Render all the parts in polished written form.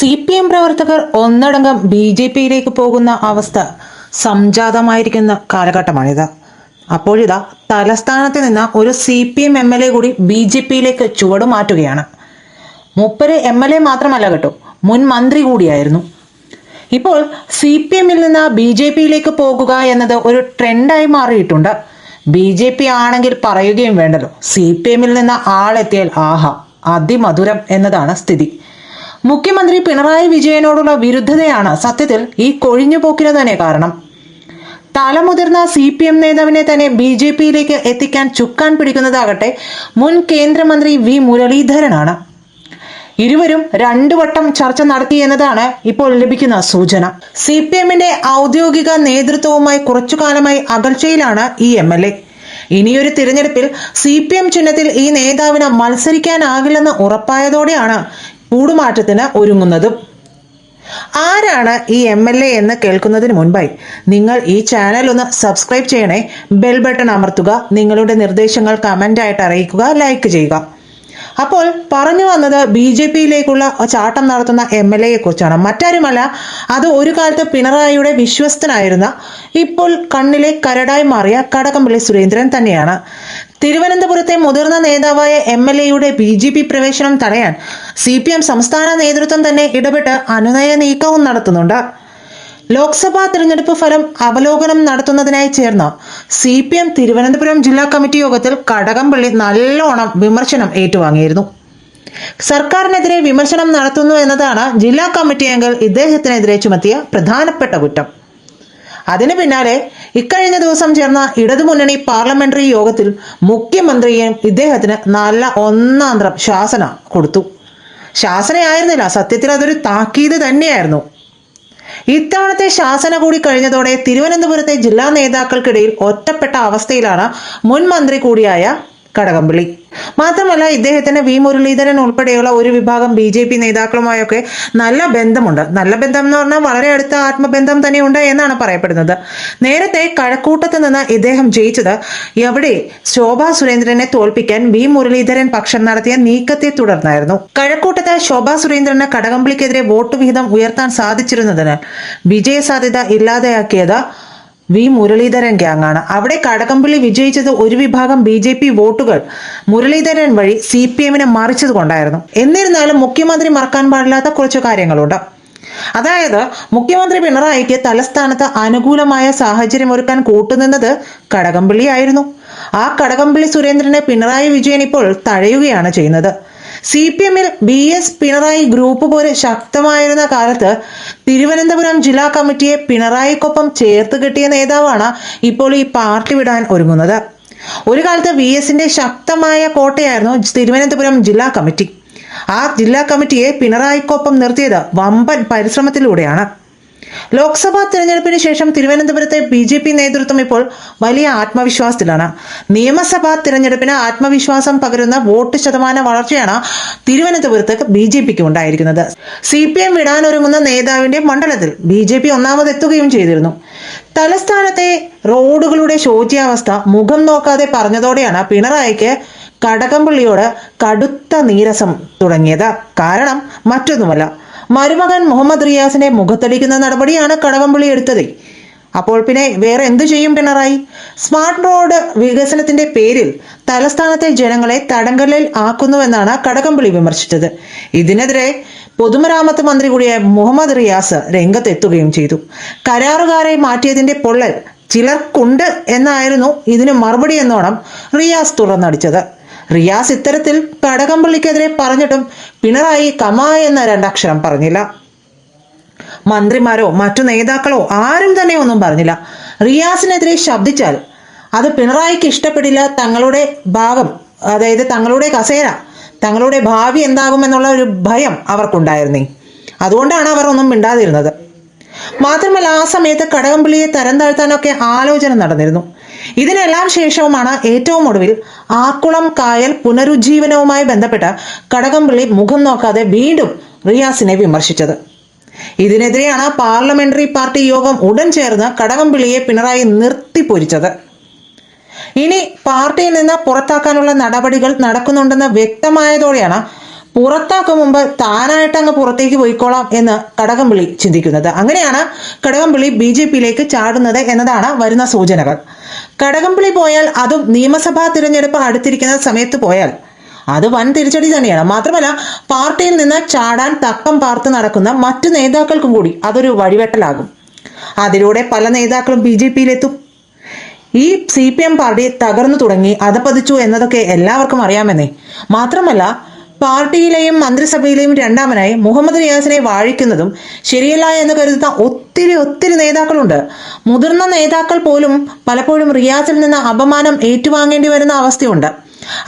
CPM പ്രവർത്തകർ ഒന്നടങ്കം BJPയിലേക്ക് പോകുന്ന അവസ്ഥ സംജാതമായിരിക്കുന്ന കാലഘട്ടമാണിത്. അപ്പോഴിതാ തലസ്ഥാനത്ത് നിന്ന് ഒരു CPM MLA കൂടി BJPയിലേക്ക് ചുവടുമാറ്റുകയാണ്. മൂപ്പര് MLA മാത്രമല്ല കേട്ടോ, മുൻ മന്ത്രി കൂടിയായിരുന്നു. ഇപ്പോൾ CPMൽ നിന്ന് BJPയിലേക്ക് പോകുക എന്നത് ഒരു ട്രെൻഡായി മാറിയിട്ടുണ്ട്. BJP ആണെങ്കിൽ പറയുകയും വേണ്ടല്ലോ, CPMൽ നിന്ന് ആളെത്തിയാൽ ആഹാ അതിമധുരം എന്നതാണ് സ്ഥിതി. മുഖ്യമന്ത്രി പിണറായി വിജയനോടുള്ള വിരുദ്ധതയാണ് സത്യത്തിൽ ഈ കൊഴിഞ്ഞുപോക്കിന് തന്നെ കാരണം. തലമുതിർന്ന CPM നേതാവിനെ തന്നെ BJPയിലേക്ക് എത്തിക്കാൻ ചുക്കാൻ പിടിക്കുന്നതാകട്ടെ മുൻ കേന്ദ്രമന്ത്രി V മുരളീധരനാണ്. ഇരുവരും 2 വട്ടം ചർച്ച നടത്തി എന്നതാണ് ഇപ്പോൾ ലഭിക്കുന്ന സൂചന. CPMന്റെ ഔദ്യോഗിക നേതൃത്വവുമായി കുറച്ചു കാലമായി അകൽച്ചയിലാണ് ഈ MLA. ഇനിയൊരു തിരഞ്ഞെടുപ്പിൽ CPM ചിഹ്നത്തിൽ ഈ നേതാവിന് മത്സരിക്കാനാകില്ലെന്ന് ഉറപ്പായതോടെയാണ് കൂടുമാറ്റത്തിന് ഒരുങ്ങുന്നതും. ആരാണ് ഈ MLA എന്ന് കേൾക്കുന്നതിന് മുൻപായി നിങ്ങൾ ഈ ചാനൽ ഒന്ന് സബ്സ്ക്രൈബ് ചെയ്യണേ, ബെൽ ബട്ടൺ അമർത്തുക, നിങ്ങളുടെ നിർദ്ദേശങ്ങൾ കമൻ്റായിട്ട് അറിയിക്കുക, ലൈക്ക് ചെയ്യുക. അപ്പോൾ പറഞ്ഞു വന്നത് BJPയിലേക്കുള്ള ചാട്ടം നടത്തുന്ന MLAയെ കുറിച്ചാണ്. മറ്റാരുമല്ല, അത് ഒരു കാലത്ത് പിണറായിയുടെ വിശ്വസ്തനായിരുന്ന, ഇപ്പോൾ കണ്ണിലെ കരടായി മാറിയ കടകംപള്ളി സുരേന്ദ്രൻ തന്നെയാണ്. തിരുവനന്തപുരത്തെ മുതിർന്ന നേതാവായ MLAയുടെ BJP പ്രവേശനം തടയാൻ CPM സംസ്ഥാന നേതൃത്വം തന്നെ ഇടപെട്ട് അനുനയ നീക്കവും നടത്തുന്നുണ്ട്. ലോക്സഭാ തിരഞ്ഞെടുപ്പ് ഫലം അവലോകനം നടത്തുന്നതിനായി ചേർന്ന CPM തിരുവനന്തപുരം ജില്ലാ കമ്മിറ്റി യോഗത്തിൽ കടകംപള്ളി നല്ലോണം വിമർശനം ഏറ്റുവാങ്ങിയിരുന്നു. സർക്കാരിനെതിരെ വിമർശനം നടത്തുന്നു എന്നതാണ് ജില്ലാ കമ്മിറ്റി അംഗങ്ങൾ ഇദ്ദേഹത്തിനെതിരെ ചുമത്തിയ പ്രധാനപ്പെട്ട കുറ്റം. അതിനു പിന്നാലെ ഇക്കഴിഞ്ഞ ദിവസം ചേർന്ന ഇടതുമുന്നണി പാർലമെന്ററി യോഗത്തിൽ മുഖ്യമന്ത്രിയും ഇദ്ദേഹത്തിന് നല്ല ഒന്നാന്തരം ശാസന കൊടുത്തു. ശാസനയായിരുന്നില്ല, സത്യത്തിൽ അതൊരു താക്കീത് തന്നെയായിരുന്നു. ഇത്തവണത്തെ ശാസന കൂടി കഴിഞ്ഞതോടെ തിരുവനന്തപുരത്തെ ജില്ലാ നേതാക്കൾക്കിടയിൽ ഒറ്റപ്പെട്ട അവസ്ഥയിലാണ് മുൻ മന്ത്രി കൂടിയായ കടകംപള്ളി. മാത്രമല്ല, ഇദ്ദേഹത്തിന് V മുരളീധരൻ ഉൾപ്പെടെയുള്ള ഒരു വിഭാഗം BJP നേതാക്കളുമായൊക്കെ നല്ല ബന്ധമുണ്ട്. നല്ല ബന്ധം എന്ന് പറഞ്ഞാൽ വളരെ അടുത്ത ആത്മബന്ധം തന്നെയുണ്ട് എന്നാണ് പറയപ്പെടുന്നത്. നേരത്തെ കഴക്കൂട്ടത്ത് നിന്ന് ഇദ്ദേഹം ജയിച്ചത് എവിടെ ശോഭാ സുരേന്ദ്രനെ തോൽപ്പിക്കാൻ V മുരളീധരൻ പക്ഷം നടത്തിയ നീക്കത്തെ തുടർന്നായിരുന്നു. കഴക്കൂട്ടത്ത് ശോഭാ സുരേന്ദ്രന് കടകംപള്ളിക്കെതിരെ വോട്ട് വിഹിതം ഉയർത്താൻ സാധിച്ചിരുന്നതിനാൽ വിജയ സാധ്യത ഇല്ലാതെയാക്കിയത് V മുരളീധരൻ ഗ്യാങ്ങാണ്. അവിടെ കടകംപള്ളി വിജയിച്ചത് ഒരു വിഭാഗം BJP വോട്ടുകൾ മുരളീധരൻ വഴി CPMനെ മറിച്ചത് കൊണ്ടായിരുന്നു. എന്നിരുന്നാലും മുഖ്യമന്ത്രി മറക്കാൻ പാടില്ലാത്ത കുറച്ച് കാര്യങ്ങളുണ്ട്. അതായത്, മുഖ്യമന്ത്രി പിണറായിക്ക് തലസ്ഥാനത്ത് അനുകൂലമായ സാഹചര്യം ഒരുക്കാൻ കൂട്ടുനിന്നത് കടകംപള്ളി ആയിരുന്നു. ആ കടകംപള്ളി സുരേന്ദ്രനെ പിണറായി വിജയൻ ഇപ്പോൾ തഴയുകയാണ് ചെയ്യുന്നത്. CPMൽ BS പിണറായി ഗ്രൂപ്പ് പോലെ ശക്തമായിരുന്ന കാലത്ത് തിരുവനന്തപുരം ജില്ലാ കമ്മിറ്റിയെ പിണറായിക്കൊപ്പം ചേർത്ത് കെട്ടിയ നേതാവാണ് ഇപ്പോൾ ഈ പാർട്ടി വിടാൻ ഒരുങ്ങുന്നത്. ഒരു കാലത്ത് VSന്റെ ശക്തമായ കോട്ടയായിരുന്നു തിരുവനന്തപുരം ജില്ലാ കമ്മിറ്റി. ആ ജില്ലാ കമ്മിറ്റിയെ പിണറായിക്കൊപ്പം നിർത്തിയത് വമ്പൻ പരിശ്രമത്തിലൂടെയാണ്. ലോക്സഭാ തിരഞ്ഞെടുപ്പിന് ശേഷം തിരുവനന്തപുരത്തെ BJP നേതൃത്വം ഇപ്പോൾ വലിയ ആത്മവിശ്വാസത്തിലാണ്. നിയമസഭാ തിരഞ്ഞെടുപ്പിന് ആത്മവിശ്വാസം പകരുന്ന വോട്ട് ശതമാന വളർച്ചയാണ് തിരുവനന്തപുരത്ത് BJPക്ക് ഉണ്ടായിരിക്കുന്നത്. CPM വിടാനൊരുങ്ങുന്ന നേതാവിന്റെ മണ്ഡലത്തിൽ BJP ഒന്നാമതെത്തുകയും ചെയ്തിരുന്നു. തലസ്ഥാനത്തെ റോഡുകളുടെ ശോച്യാവസ്ഥ മുഖം നോക്കാതെ പറഞ്ഞതോടെയാണ് പിണറായിക്ക് കടകംപള്ളിയോട് കടുത്ത നീരസം തുടങ്ങിയത്. കാരണം മറ്റൊന്നുമല്ല, മരുമകൻ മുഹമ്മദ് റിയാസിനെ മുഖത്തടിക്കുന്ന നടപടിയാണ് കടകംപള്ളി എടുത്തത്. അപ്പോൾ പിന്നെ വേറെ എന്തു ചെയ്യും പിണറായി? സ്മാർട്ട് റോഡ് വികസനത്തിന്റെ പേരിൽ തലസ്ഥാനത്തെ ജനങ്ങളെ തടങ്കലിൽ ആക്കുന്നുവെന്നാണ് കടകംപള്ളി വിമർശിച്ചത്. ഇതിനെതിരെ പൊതുമരാമത്ത് മന്ത്രി കൂടിയായ മുഹമ്മദ് റിയാസ് രംഗത്തെത്തുകയും ചെയ്തു. കരാറുകാരെ മാറ്റിയതിന്റെ പൊള്ളൽ ചിലർക്കുണ്ട് എന്നായിരുന്നു ഇതിന് മറുപടി എന്നോണം റിയാസ് തുറന്നടിച്ചത്. റിയാസ് ഇത്തരത്തിൽ കടകംപള്ളിക്കെതിരെ പറഞ്ഞിട്ടും പിണറായി കമാ എന്ന 2 അക്ഷരം പറഞ്ഞില്ല. മന്ത്രിമാരോ മറ്റു നേതാക്കളോ ആരും തന്നെ ഒന്നും പറഞ്ഞില്ല. റിയാസിനെതിരെ ശബ്ദിച്ചാൽ അത് പിണറായിക്ക് ഇഷ്ടപ്പെടില്ല. തങ്ങളുടെ ഭാഗം, അതായത് തങ്ങളുടെ കസേര, തങ്ങളുടെ ഭാവി എന്താകുമെന്നുള്ള ഒരു ഭയം അവർക്കുണ്ടായിരുന്നേ. അതുകൊണ്ടാണ് അവർ ഒന്നും മിണ്ടാതിരുന്നത്. മാത്രമല്ല, ആ സമയത്ത് കടകംപള്ളിയെ തരം താഴ്ത്താനൊക്കെ ആലോചന നടന്നിരുന്നു. ഇതിനെല്ലാം ശേഷവുമാണ് ഏറ്റവും ഒടുവിൽ ആക്കുളം കായൽ പുനരുജ്ജീവനവുമായി ബന്ധപ്പെട്ട് കടകംപള്ളി മുഖം നോക്കാതെ വീണ്ടും റിയാസിനെ വിമർശിച്ചത്. ഇതിനെതിരെയാണ് പാർലമെന്ററി പാർട്ടി യോഗം ഉടൻ ചേർന്ന് കടകംപള്ളിയെ പിണറായി നിർത്തിപ്പൊരിച്ചത്. ഇനി പാർട്ടിയിൽ നിന്ന് പുറത്താക്കാനുള്ള നടപടികൾ നടക്കുന്നുണ്ടെന്ന് വ്യക്തമായതോടെയാണ് പുറത്താക്കും മുമ്പ് താനായിട്ട് അങ്ങ് പുറത്തേക്ക് പോയിക്കോളാം എന്ന് കടകംപള്ളി ചിന്തിക്കുന്നത്. അങ്ങനെയാണ് കടകംപള്ളി BJPയിലേക്ക് ചാടുന്നത് എന്നതാണ് വരുന്ന സൂചനകൾ. കടകംപള്ളി പോയാൽ, അതും നിയമസഭാ തിരഞ്ഞെടുപ്പ് അടുത്തിരിക്കുന്ന സമയത്ത് പോയാൽ അത് വൻ തിരിച്ചടി തന്നെയാണ്. മാത്രമല്ല, പാർട്ടിയിൽ നിന്ന് ചാടാൻ തക്കം പാർത്ത് നടക്കുന്ന മറ്റു നേതാക്കൾക്കും കൂടി അതൊരു വഴിവെട്ടലാകും. അതിലൂടെ പല നേതാക്കളും BJPയിലെത്തും. ഈ CPM പാർട്ടി തകർന്നു തുടങ്ങി, അധപതിച്ചു എന്നതൊക്കെ എല്ലാവർക്കും അറിയാമെന്നേ. മാത്രമല്ല, പാർട്ടിയിലെയും മന്ത്രിസഭയിലെയും രണ്ടാമനായി മുഹമ്മദ് റിയാസിനെ വാഴിക്കുന്നതും ശരിയല്ല എന്ന് കരുതുന്ന ഒത്തിരി നേതാക്കളുണ്ട്. മുതിർന്ന നേതാക്കൾ പോലും പലപ്പോഴും റിയാസിൽ നിന്ന് അപമാനം ഏറ്റുവാങ്ങേണ്ടി വരുന്ന അവസ്ഥയുണ്ട്.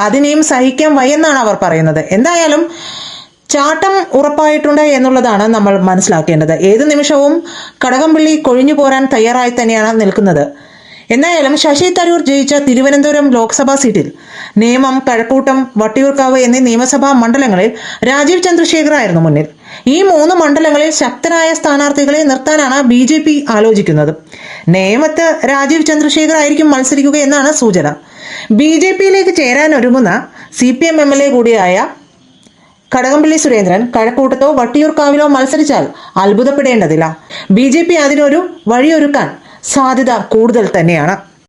അതിനെയും സഹിക്കാൻ വയ്യെന്നാണ് അവർ പറയുന്നത്. എന്തായാലും ചാട്ടം ഉറപ്പായിട്ടുണ്ട് എന്നുള്ളതാണ് നമ്മൾ മനസ്സിലാക്കേണ്ടത്. ഏത് നിമിഷവും കടകംപള്ളി കൊഴിഞ്ഞു പോരാൻ തയ്യാറായി തന്നെയാണ് നിൽക്കുന്നത്. എന്തായാലും ശശി തരൂർ ജയിച്ച തിരുവനന്തപുരം ലോക്സഭാ സീറ്റിൽ നേമം, കഴക്കൂട്ടം, വട്ടിയൂർക്കാവ് എന്നീ നിയമസഭാ മണ്ഡലങ്ങളിൽ രാജീവ് ചന്ദ്രശേഖർ ആയിരുന്നു മുന്നിൽ. ഈ 3 മണ്ഡലങ്ങളിൽ ശക്തരായ സ്ഥാനാർത്ഥികളെ നിർത്താനാണ് BJP ആലോചിക്കുന്നത്. നേമത്ത് രാജീവ് ചന്ദ്രശേഖർ ആയിരിക്കും മത്സരിക്കുക എന്നാണ് സൂചന. BJPയിലേക്ക് ചേരാൻ ഒരുങ്ങുന്ന CPM MLA കൂടിയായ കടകംപള്ളി സുരേന്ദ്രൻ കഴക്കൂട്ടത്തോ വട്ടിയൂർക്കാവിലോ മത്സരിച്ചാൽ അത്ഭുതപ്പെടേണ്ടതില്ല. BJP അതിനൊരു വഴിയൊരുക്കാൻ സാധ്യത കൂടുതൽ തന്നെയാണ്.